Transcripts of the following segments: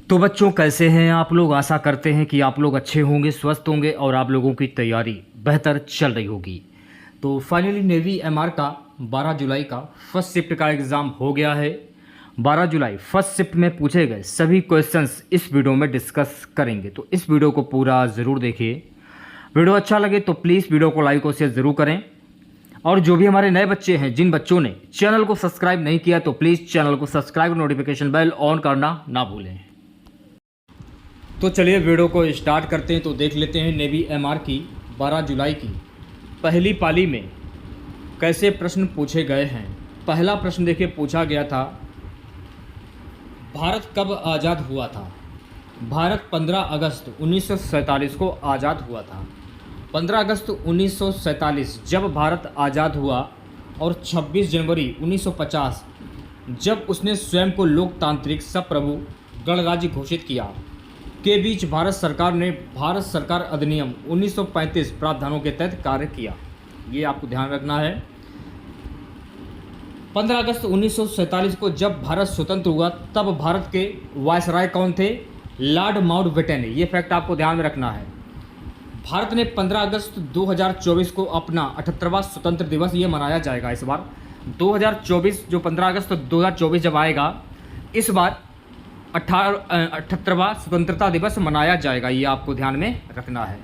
तो बच्चों कैसे हैं आप लोग। आशा करते हैं कि आप लोग अच्छे होंगे, स्वस्थ होंगे और आप लोगों की तैयारी बेहतर चल रही होगी। तो फाइनली नेवी एमआर का 12 जुलाई का फर्स्ट शिफ्ट का एग्ज़ाम हो गया है। 12 जुलाई फर्स्ट शिफ्ट में पूछे गए सभी क्वेश्चंस इस वीडियो में डिस्कस करेंगे, तो इस वीडियो को पूरा ज़रूर देखिए। वीडियो अच्छा लगे तो प्लीज़ वीडियो को लाइक और शेयर ज़रूर करें। और जो भी हमारे नए बच्चे हैं, जिन बच्चों ने चैनल को सब्सक्राइब नहीं किया, तो प्लीज़ चैनल को सब्सक्राइब, नोटिफिकेशन बेल ऑन करना ना भूलें। तो चलिए वीडियो को स्टार्ट करते हैं। तो देख लेते हैं नेवी एमआर की 12 जुलाई की पहली पाली में कैसे प्रश्न पूछे गए हैं। पहला प्रश्न देखिए पूछा गया था, भारत कब आज़ाद हुआ था। भारत 15 अगस्त 1947 को आज़ाद हुआ था। 15 अगस्त 1947 जब भारत आज़ाद हुआ और 26 जनवरी 1950 जब उसने स्वयं को लोकतांत्रिक सप्रभु गणराज्य घोषित किया के बीच भारत सरकार ने भारत सरकार अधिनियम 1935 प्रावधानों के तहत कार्य किया। ये आपको ध्यान रखना है। 15 अगस्त 1947 को जब भारत स्वतंत्र हुआ तब भारत के वायसराय कौन थे? Lord Mountbatten. ये फैक्ट आपको ध्यान में रखना है। भारत ने 15 अगस्त 2024 को अपना 78वां स्वतंत्र दिवस ये मनाया जाएगा। इस बार 2024 जो 15 अगस्त 2024 जब आएगा, इस बार 78वां स्वतंत्रता दिवस मनाया जाएगा। ये आपको ध्यान में रखना है।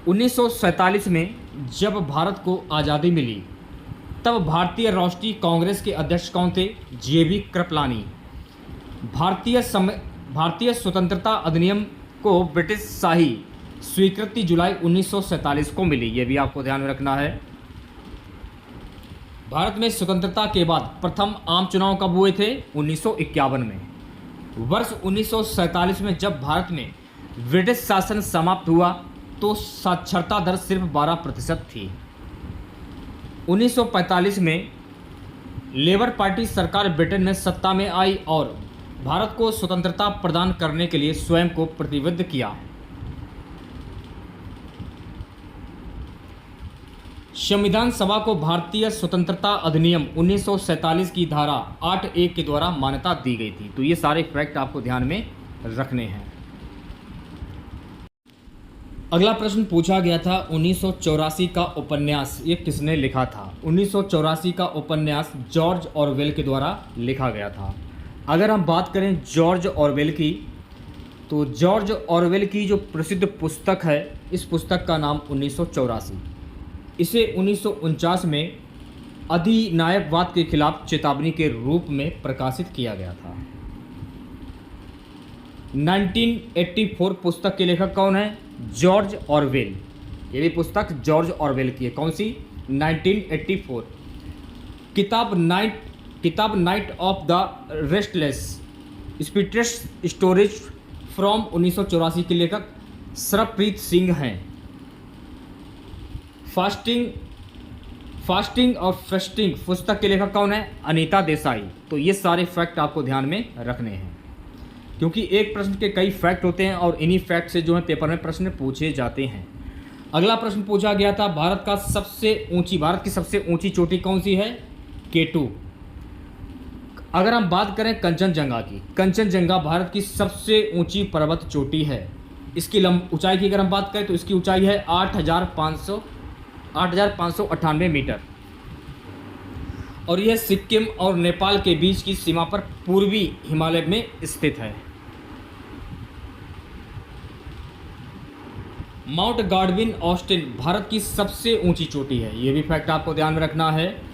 1947 में जब भारत को आज़ादी मिली तब भारतीय राष्ट्रीय कांग्रेस के अध्यक्ष कौन थे? जेबी कृपलानी। भारतीय स्वतंत्रता अधिनियम को ब्रिटिश शाही स्वीकृति जुलाई 1947 को मिली। ये भी आपको ध्यान में रखना है। भारत में स्वतंत्रता के बाद प्रथम आम चुनाव कब हुए थे? 1951 में। वर्ष 1947 में जब भारत में ब्रिटिश शासन समाप्त हुआ तो साक्षरता दर सिर्फ 12% थी। 1945 में लेबर पार्टी सरकार ब्रिटेन में सत्ता में आई और भारत को स्वतंत्रता प्रदान करने के लिए स्वयं को प्रतिबद्ध किया। संविधान सभा को भारतीय स्वतंत्रता अधिनियम 1947 की धारा 8(1) के द्वारा मान्यता दी गई थी। तो ये सारे फैक्ट आपको ध्यान में रखने हैं। अगला प्रश्न पूछा गया था, 1984 का उपन्यास ये किसने लिखा था? 1984 का उपन्यास जॉर्ज ऑरवेल के द्वारा लिखा गया था। अगर हम बात करें जॉर्ज ऑरवेल की, तो जॉर्ज ऑरवेल की जो प्रसिद्ध पुस्तक है, इस पुस्तक का नाम 1984। इसे 1949 में अधिनायकवाद के खिलाफ चेतावनी के रूप में प्रकाशित किया गया था। 1984 पुस्तक के लेखक कौन है? George Orwell. ये भी पुस्तक जॉर्ज ऑरवेल की है। कौन सी? 1984। किताब night of the restless spirits stories from 1984 के लेखक सरप्रीत सिंह हैं। फास्टिंग और फेस्टिंग पुस्तक के लेखक कौन है? अनीता देसाई। तो ये सारे फैक्ट आपको ध्यान में रखने हैं, क्योंकि एक प्रश्न के कई फैक्ट होते हैं और इन्हीं फैक्ट से जो है पेपर में प्रश्न पूछे जाते हैं। अगला प्रश्न पूछा गया था, भारत की सबसे ऊंची चोटी कौन सी है? K2। अगर हम बात करें कंचनजंगा की, कंचनजंगा भारत की सबसे ऊंची पर्वत चोटी है। इसकी ऊंचाई की अगर हम बात करें तो इसकी ऊंचाई है 8,598 मीटर और यह सिक्किम और नेपाल के बीच की सीमा पर पूर्वी हिमालय में स्थित है। माउंट गॉडविन ऑस्टिन भारत की सबसे ऊंची चोटी है। यह भी फैक्ट आपको ध्यान में रखना है।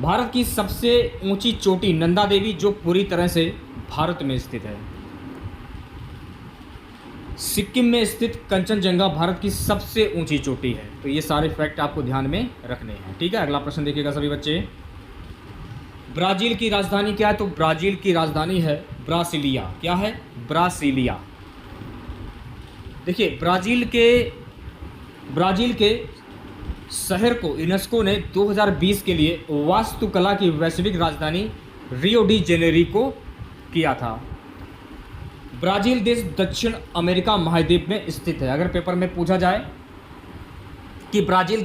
भारत की सबसे ऊंची चोटी नंदा देवी, जो पूरी तरह से भारत में स्थित है। सिक्किम में स्थित कंचनजंगा भारत की सबसे ऊंची चोटी है। तो ये सारे फैक्ट आपको ध्यान में रखने हैं। ठीक है, अगला प्रश्न देखिएगा सभी बच्चे। ब्राज़ील की राजधानी क्या है? तो ब्राज़ील की राजधानी है ब्रासिलिया। क्या है? ब्रासिलिया। देखिए, ब्राज़ील के शहर को यूनेस्को ने 2020 के लिए वास्तुकला की वैश्विक राजधानी रियो डी जेनेरियो किया था। ब्राज़ील देश दक्षिण अमेरिका महाद्वीप में स्थित है। अगर पेपर में पूछा जाए कि ब्राज़ील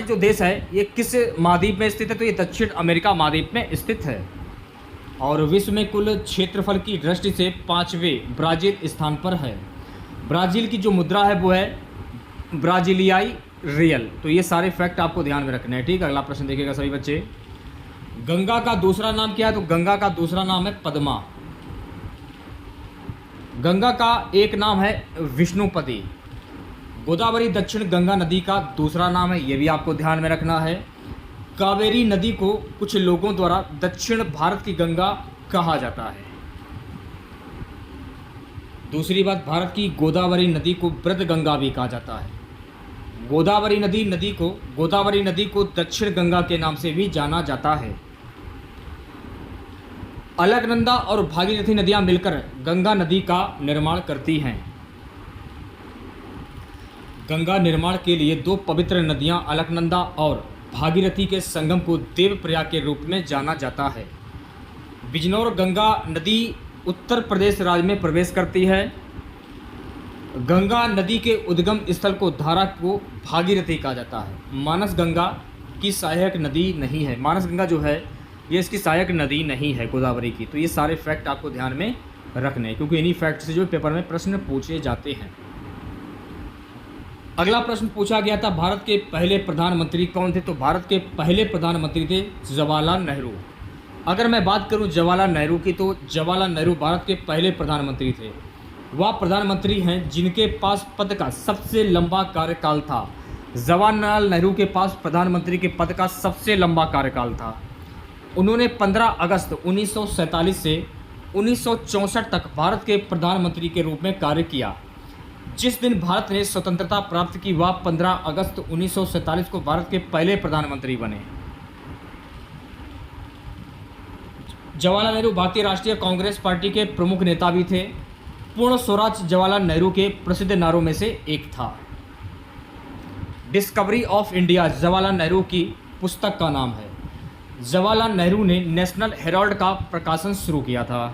जो देश है ये किस महाद्वीप में स्थित है, तो ये दक्षिण अमेरिका महाद्वीप में स्थित है। और विश्व में कुल क्षेत्रफल की दृष्टि से 5वें ब्राज़ील स्थान पर है। ब्राज़ील की जो मुद्रा है वो है ब्राज़ीलियाई रियल। तो ये सारे फैक्ट आपको ध्यान में रखने हैं, ठीक है। अगला प्रश्न देखिएगा सभी बच्चे, गंगा का दूसरा नाम क्या है? तो गंगा का दूसरा नाम है पद्मा। गंगा का एक नाम है विष्णुपति। गोदावरी दक्षिण गंगा नदी का दूसरा नाम है, ये भी आपको ध्यान में रखना है। कावेरी नदी को कुछ लोगों द्वारा दक्षिण भारत की गंगा कहा जाता है। दूसरी बात, भारत की गोदावरी नदी को ब्रज गंगा भी कहा जाता है। गोदावरी नदी को दक्षिण गंगा के नाम से भी जाना जाता है। अलकनंदा और भागीरथी नदियां मिलकर गंगा नदी का निर्माण करती हैं। गंगा निर्माण के लिए दो पवित्र नदियां अलकनंदा और भागीरथी के संगम को देवप्रयाग के रूप में जाना जाता है। बिजनौर गंगा नदी उत्तर प्रदेश राज्य में प्रवेश करती है। गंगा नदी के उद्गम स्थल को धारा को भागीरथी कहा जाता है। मानस गंगा की सहायक नदी नहीं है। मानस गंगा जो है ये इसकी सहायक नदी नहीं है गोदावरी की। तो ये सारे फैक्ट आपको ध्यान में रखने हैं, क्योंकि इन्हीं फैक्ट से जो पेपर में प्रश्न पूछे जाते हैं। अगला प्रश्न पूछा गया था, भारत के पहले प्रधानमंत्री कौन थे? तो भारत के पहले प्रधानमंत्री थे जवाहरलाल नेहरू। अगर मैं बात करूं जवाहरलाल नेहरू की, तो जवाहरलाल नेहरू भारत के पहले प्रधानमंत्री थे। वह प्रधानमंत्री हैं जिनके पास पद का सबसे लंबा कार्यकाल था। जवाहरलाल नेहरू के पास प्रधानमंत्री के पद का सबसे लंबा कार्यकाल था। उन्होंने 15 अगस्त 1947 से 1964 तक भारत के प्रधानमंत्री के रूप में कार्य किया। जिस दिन भारत ने स्वतंत्रता प्राप्त की वह 15 अगस्त 1947 को भारत के पहले प्रधानमंत्री बने। जवाहरलाल नेहरू भारतीय राष्ट्रीय कांग्रेस पार्टी के प्रमुख नेता भी थे। पूर्ण स्वराज जवाहरलाल नेहरू के प्रसिद्ध नारों में से एक था। Discovery of India Jawaharlal Nehru की पुस्तक का नाम है। जवाहरलाल नेहरू ने नेशनल हेराल्ड का प्रकाशन शुरू किया था।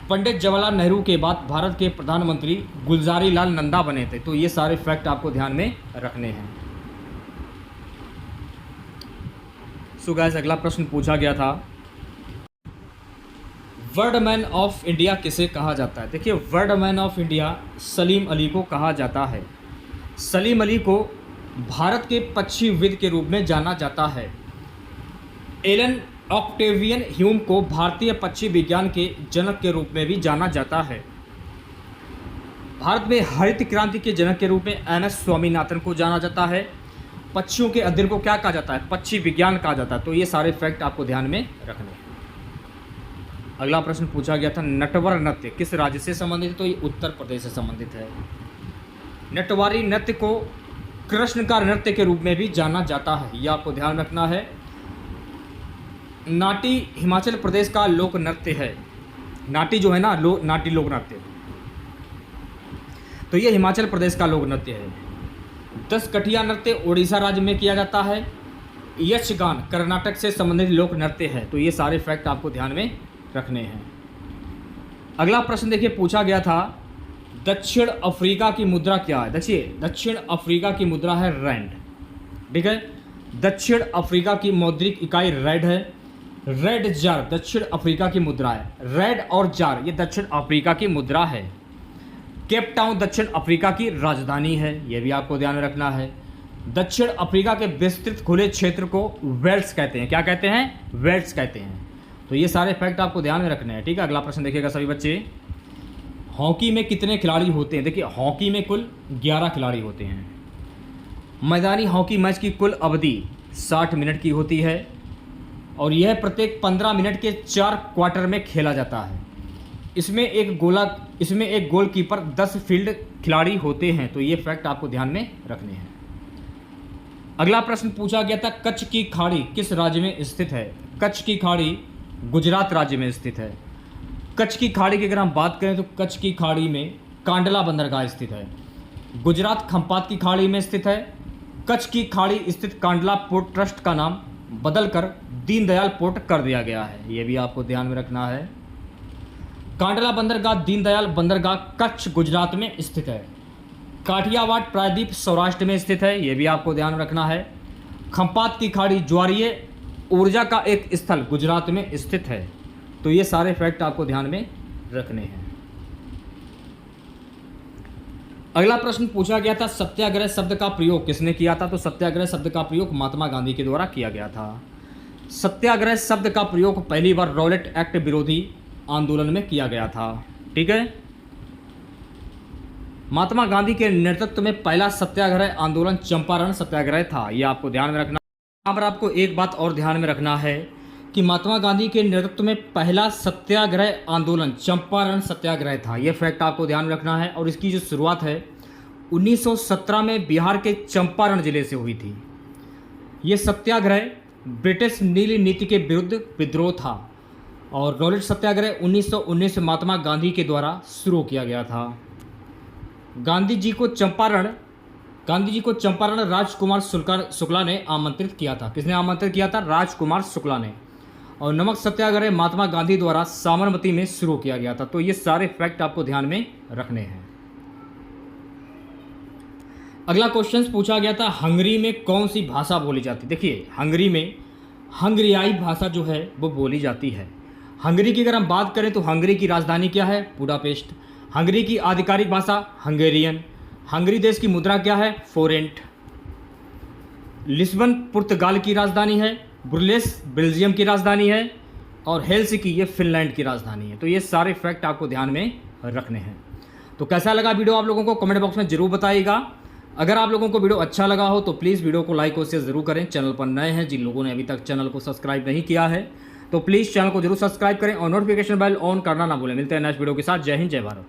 पंडित जवाहरलाल नेहरू के बाद भारत के प्रधानमंत्री गुलजारी लाल नंदा बने थे। तो ये सारे फैक्ट आपको ध्यान में रखने हैं। सो गाइस, अगला प्रश्न पूछा गया था, वर्ल्ड मैन ऑफ इंडिया किसे कहा जाता है? देखिए, world man of India Salim Ali को कहा जाता है। सलीम अली को भारत के पक्षीविद के रूप में जाना जाता है। एलन ऑक्टेवियन ह्यूम को भारतीय पक्षी विज्ञान के जनक के रूप में भी जाना जाता है। भारत में हरित क्रांति के जनक के रूप में एम.एस. स्वामीनाथन को जाना जाता है। पक्षियों के अध्ययन को क्या कहा जाता है? पक्षी विज्ञान कहा जाता है। तो ये सारे फैक्ट आपको ध्यान में रखने हैं। अगला प्रश्न पूछा गया था, नटवर नृत्य किस राज्य से संबंधित है? तो ये उत्तर प्रदेश से संबंधित है। नटवारी नृत्य को कृष्ण का नृत्य के रूप में भी जाना जाता है, यह आपको ध्यान रखना है। नाटी हिमाचल प्रदेश का लोक नृत्य है। नाटी जो है ना, नाटी लोक नृत्य, तो ये हिमाचल प्रदेश का लोक नृत्य है। 10 कठिया नृत्य उड़ीसा राज्य में किया जाता है। यक्षगान कर्नाटक से संबंधित लोक नृत्य है। तो ये सारे फैक्ट आपको ध्यान में रखने हैं। अगला प्रश्न देखिए, पूछा गया था, दक्षिण अफ्रीका की मुद्रा क्या है? देखिए, दक्षिण अफ्रीका की मुद्रा है रैंड, ठीक है। दक्षिण अफ्रीका की मौद्रिक इकाई रैंड है। रेड जार दक्षिण अफ्रीका की मुद्रा है। रेड और जार ये दक्षिण अफ्रीका की मुद्रा है। केप टाउन दक्षिण अफ्रीका की राजधानी है, यह भी आपको ध्यान में रखना है। दक्षिण अफ्रीका के विस्तृत खुले क्षेत्र को वेल्स कहते हैं। क्या कहते हैं? वेल्स कहते हैं। तो ये सारे फैक्ट आपको ध्यान में रखने हैं, ठीक है। अगला प्रश्न देखिएगा सभी बच्चे, हॉकी में कितने खिलाड़ी होते हैं? देखिए, हॉकी में कुल 11 खिलाड़ी होते हैं। मैदानी हॉकी मैच की कुल अवधि 60 मिनट की होती है और यह प्रत्येक 15 मिनट के 4 क्वार्टर में खेला जाता है। इसमें एक गोलकीपर 10 फील्ड खिलाड़ी होते हैं। तो ये फैक्ट आपको ध्यान में रखने हैं। अगला प्रश्न पूछा गया था, कच्छ की खाड़ी किस राज्य में स्थित है? कच्छ की खाड़ी गुजरात राज्य में स्थित है। कच्छ की खाड़ी की अगर हम बात करें तो कच्छ की खाड़ी में कांडला बंदरगाह स्थित है। गुजरात खंपात की खाड़ी में स्थित है। कच्छ की खाड़ी स्थित कांडला पोर्ट ट्रस्ट का नाम बदलकर दीनदयाल पोर्ट कर दिया गया है, यह भी आपको ध्यान में रखना है। कांडला बंदरगाह दीनदयाल बंदरगाह कच्छ गुजरात में स्थित है। काठियावाड़ प्रायद्वीप सौराष्ट्र में स्थित है, यह भी आपको ध्यान रखना है। खंपात की खाड़ी ज्वारीय ऊर्जा का एक स्थल गुजरात में स्थित है। तो ये सारे फैक्ट आपको ध्यान में रखने हैं। अगला प्रश्न पूछा गया था, सत्याग्रह शब्द का प्रयोग किसने किया था? तो सत्याग्रह शब्द का प्रयोग महात्मा गांधी के द्वारा किया गया था। सत्याग्रह शब्द का प्रयोग पहली बार रॉलेट एक्ट विरोधी आंदोलन में किया गया था। ठीक है, महात्मा गांधी के नेतृत्व में पहला सत्याग्रह आंदोलन चंपारण सत्याग्रह था। यह आपको ध्यान में रखना। यहाँ पर आपको एक बात और ध्यान में रखना है कि महात्मा गांधी के नेतृत्व में पहला सत्याग्रह आंदोलन चंपारण सत्याग्रह था। यह फैक्ट आपको ध्यान में रखना है। और इसकी जो शुरुआत है 1917 में बिहार के चंपारण जिले से हुई थी। यह सत्याग्रह ब्रिटिश नीली नीति के विरुद्ध विद्रोह था और रॉलेट सत्याग्रह 1919 में महात्मा गांधी के द्वारा शुरू किया गया था। गांधी जी को चंपारण राजकुमार शुक्ला ने आमंत्रित किया था। किसने आमंत्रित किया था? राजकुमार शुक्ला ने। और नमक सत्याग्रह महात्मा गांधी द्वारा साबरमती में शुरू किया गया था। तो ये सारे फैक्ट आपको ध्यान में रखने हैं। अगला क्वेश्चन पूछा गया था, हंगरी में कौन सी भाषा बोली जाती? देखिए, हंगरी में हंगरियाई भाषा जो है वो बोली जाती है। हंगरी की अगर हम बात करें तो हंगरी की राजधानी क्या है? बुडापेस्ट। हंगरी की आधिकारिक भाषा हंगेरियन। हंगरी देश की मुद्रा क्या है? फोरेंट। लिस्बन पुर्तगाल की राजधानी है। ब्रुसेल्स बेल्जियम की राजधानी है। और हेल्सिंकी ये फिनलैंड की राजधानी है। तो ये सारे फैक्ट आपको ध्यान में रखने हैं। तो कैसा लगा वीडियो आप लोगों को कमेंट बॉक्स में जरूर बताइएगा। अगर आप लोगों को वीडियो अच्छा लगा हो तो प्लीज़ वीडियो को लाइक और शेयर जरूर करें। चैनल पर नए हैं, जिन लोगों ने अभी तक चैनल को सब्सक्राइब नहीं किया है तो प्लीज़ चैनल को जरूर सब्सक्राइब करें और नोटिफिकेशन बेल ऑन करना ना भूलें। मिलते हैं नेक्स्ट वीडियो के साथ। जय हिंद, जय भारत।